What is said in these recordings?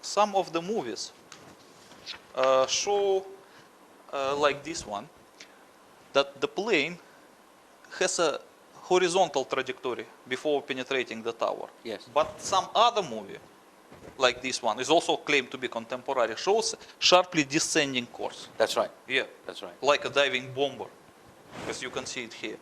some of the movies show, like this one, that the plane has a horizontal trajectory before penetrating the tower. Yes. But some other movie, like this one, is also claimed to be contemporary, shows sharply descending course. That's right. Yeah. That's right. Like a diving bomber, as you can see it here.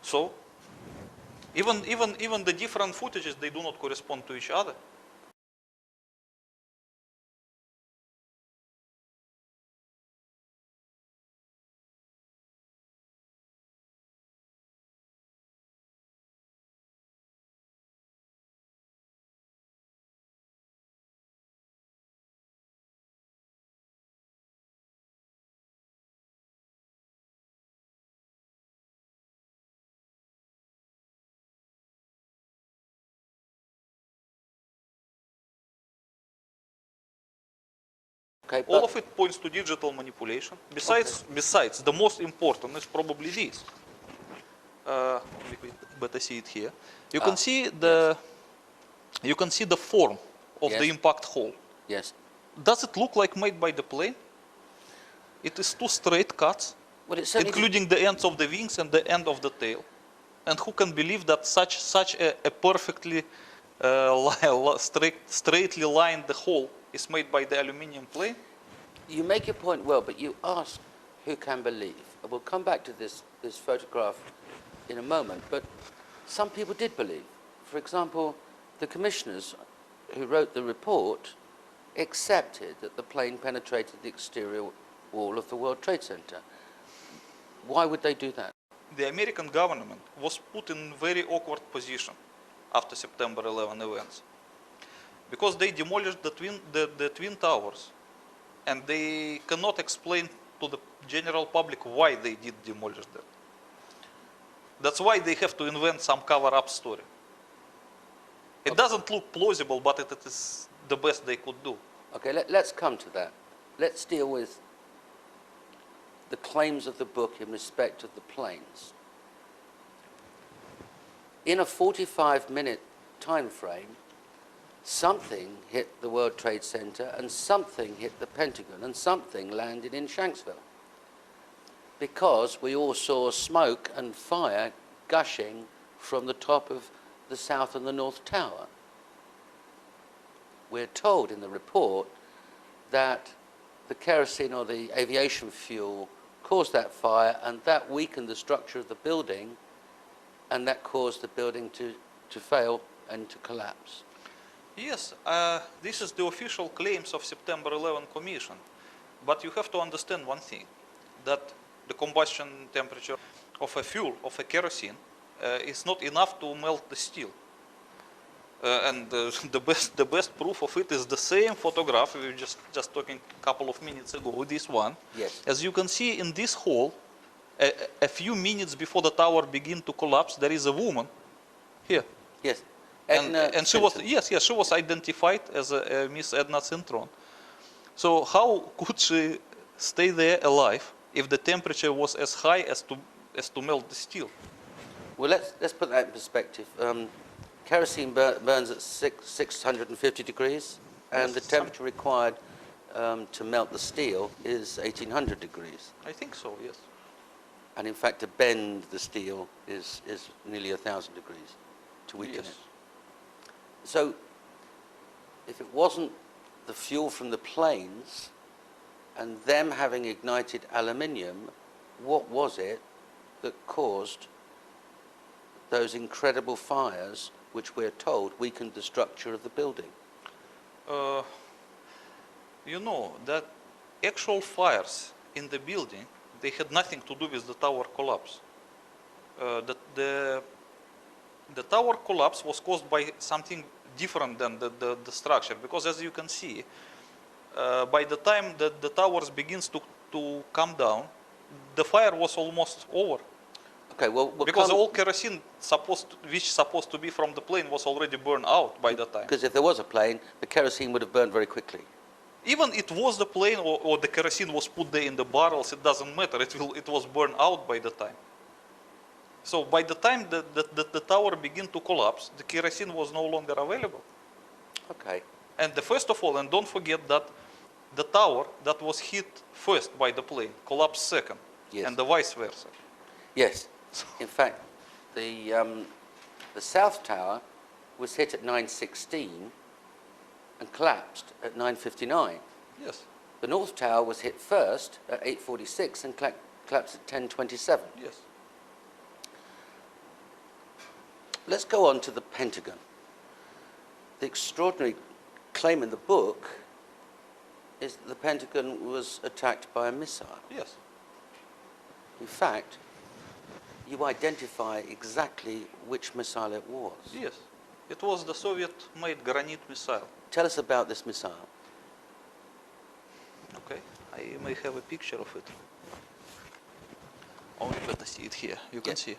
So, even the different footages, they do not correspond to each other. Okay, All of it points to digital manipulation. Besides, the most important is probably this. We better see it here. You can see the form of the impact hole. Yes. Does it look like made by the plane? It is two straight cuts, Well, including the ends of the wings and the end of the tail. And who can believe that such a perfectly straightly lined hole is made by the aluminium plane? You make your point well, but you ask who can believe. We'll come back to this photograph in a moment, but some people did believe. For example, the commissioners who wrote the report accepted that the plane penetrated the exterior wall of the World Trade Center. Why would they do that? The American government was put in a very awkward position after September 11 events, because they demolished the twin towers, and they cannot explain to the general public why they did demolish them. That's why they have to invent some cover-up story. It doesn't look plausible, but it is the best they could do. Okay, let's come to that. Let's deal with the claims of the book in respect of the planes. In a 45-minute time frame, something hit the World Trade Center and something hit the Pentagon and something landed in Shanksville, because we all saw smoke and fire gushing from the top of the South and the North Tower. We're told in the report that the kerosene or the aviation fuel caused that fire, and that weakened the structure of the building, and that caused the building to fail and to collapse. Yes, this is the official claims of September 11 Commission. But you have to understand one thing, that the combustion temperature of a fuel, of a kerosene, is not enough to melt the steel. And the best proof of it is the same photograph we were just talking a couple of minutes ago, this one. Yes. As you can see in this hole, a few minutes before the tower begins to collapse, there is a woman here. Yes. And she was, she was identified as Miss Edna Cintron. So how could she stay there alive if the temperature was as high as to melt the steel? Well, let's put that in perspective. Kerosene burns at 650 degrees, and the temperature required to melt the steel is 1800 degrees. I think so, yes. And in fact, to bend the steel is nearly 1000 degrees to weaken it. So, if it wasn't the fuel from the planes and them having ignited aluminium, what was it that caused those incredible fires, which we're told weakened the structure of the building? You know that actual fires in the building, they had nothing to do with the tower collapse. The tower collapse was caused by something different than the structure, because as you can see, by the time that the towers begins to come down, the fire was almost over. Okay, well, because all kerosene which supposed to be from the plane was already burned out by the time. Because if there was a plane, the kerosene would have burned very quickly. Even it was the plane or the kerosene was put there in the barrels, it doesn't matter. It was burned out by the time. So by the time the tower began to collapse, the kerosene was no longer available. Okay. And the first of all, and don't forget that the tower that was hit first by the plane collapsed second, Yes. and the vice versa. Yes. In fact, the South Tower was hit at 9:16 and collapsed at 9:59. Yes, The North Tower was hit first at 8:46 and collapsed at 10:27. yes. Let's go on to the Pentagon. The extraordinary claim in the book is that the Pentagon was attacked by a missile. Yes. In fact, you identify exactly which missile it was. Yes. It was the Soviet-made Granit missile. Tell us about this missile. Okay. I may have a picture of it. Oh, let us see it here. You can Yeah. see.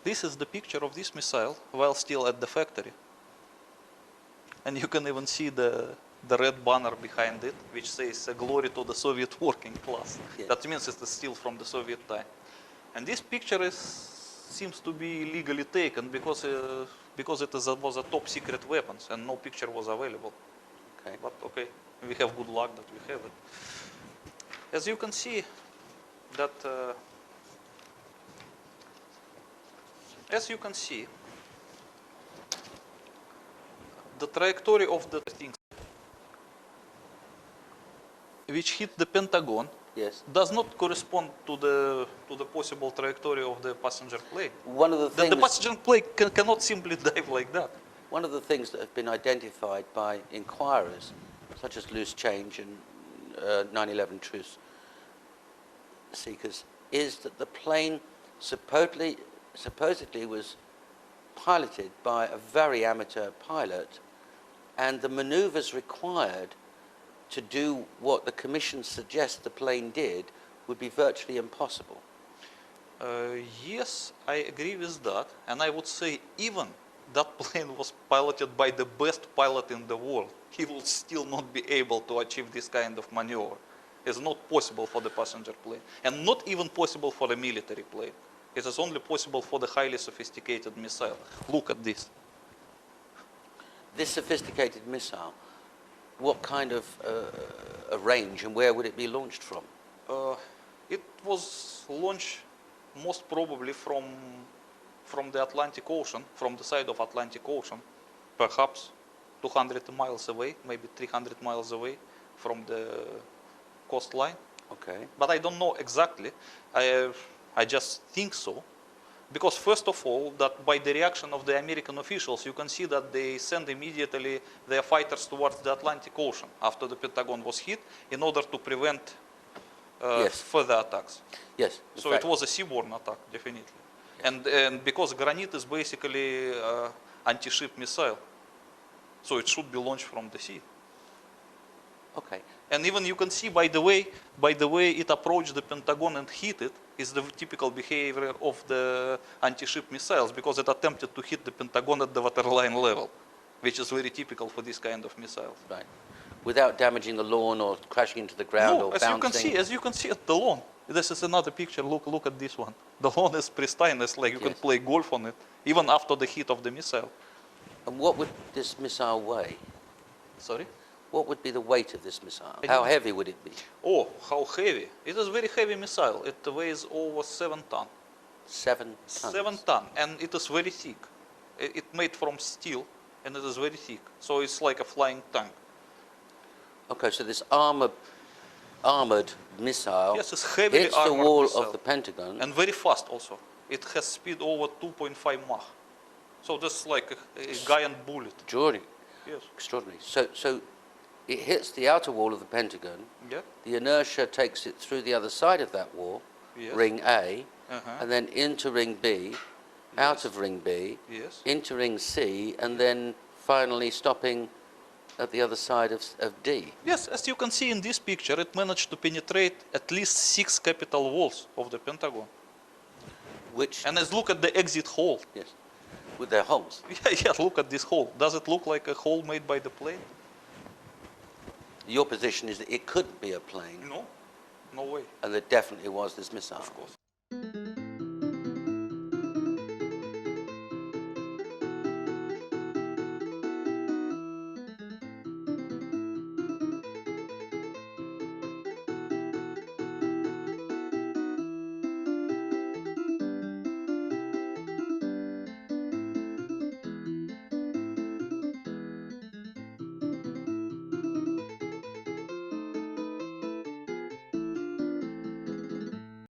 This is the picture of this missile while still at the factory. And you can even see the red banner behind it, which says "Glory to the Soviet working class." Yes. That means it is still from the Soviet time. And this picture seems to be legally taken because it was a top secret weapons and no picture was available. Okay. But okay, we have good luck that we have it. As you can see, that the trajectory of the things which hit the Pentagon Yes. does not correspond to the possible trajectory of the passenger plane. One of the The things. passenger plane cannot simply dive like that. One of the things that have been identified by inquirers, such as Loose Change and 9/11 truth seekers, is that the plane supposedly was piloted by a very amateur pilot, and the maneuvers required to do what the Commission suggests the plane did would be virtually impossible. Yes, I agree with that, and I would say even that plane was piloted by the best pilot in the world, he will still not be able to achieve this kind of maneuver. It's not possible for the passenger plane, and not even possible for a military plane. It is only possible for the highly sophisticated missile. Look at this. This sophisticated missile, what kind of a range and where would it be launched from? It was launched most probably from the Atlantic Ocean, from the side of Atlantic Ocean, perhaps 200 miles away, maybe 300 miles away from the coastline. Okay. But I don't know exactly. I just think so. Because first of all, that by the reaction of the American officials, you can see that they send immediately their fighters towards the Atlantic Ocean after the Pentagon was hit in order to prevent Yes. further attacks. Yes. in So fact, it was a seaborne attack, definitely. And because Granit is basically anti-ship missile, so it should be launched from the sea. Okay. And even you can see by the way it approached the Pentagon and hit it is the typical behavior of the anti-ship missiles, because it attempted to hit the Pentagon at the waterline level, which is very typical for this kind of missiles. Right. Without damaging the lawn or crashing into the ground No, or as bouncing. you can see at the lawn. This is another picture. Look at this one. The lawn is pristine. It's like you can Yes. play golf on it, even after the hit of the missile. And what would this missile weigh? Sorry? What would be the weight of this missile? I How didn't- heavy would it be? Oh, how heavy! It is a very heavy missile. It weighs over 7 tons. 7 tons. 7 tons, and it is very thick. It made from steel, and it is very thick. So it's like a flying tank. Okay, so this armored missile Yes, it's heavily hits the armored wall missile. of the Pentagon. And very fast also. It has speed over 2.5 Mach. So this is like a giant bullet. Extraordinary. Yes. Extraordinary. So it hits the outer wall of the Pentagon. Yeah. The inertia takes it through the other side of that wall, Yes. ring A, Uh-huh. and then into ring B, out of ring B, Yes. into ring C, and then finally stopping at the other side of D. Yes, as you can see in this picture, it managed to penetrate at least 6 capital walls of the Pentagon. Which, And let's look at the exit hole. yes, with their holes. Yeah, look at this hole. Does it look like a hole made by the plane? Your position is that it couldn't be a plane, No, no way. and there definitely was this missile. Of course.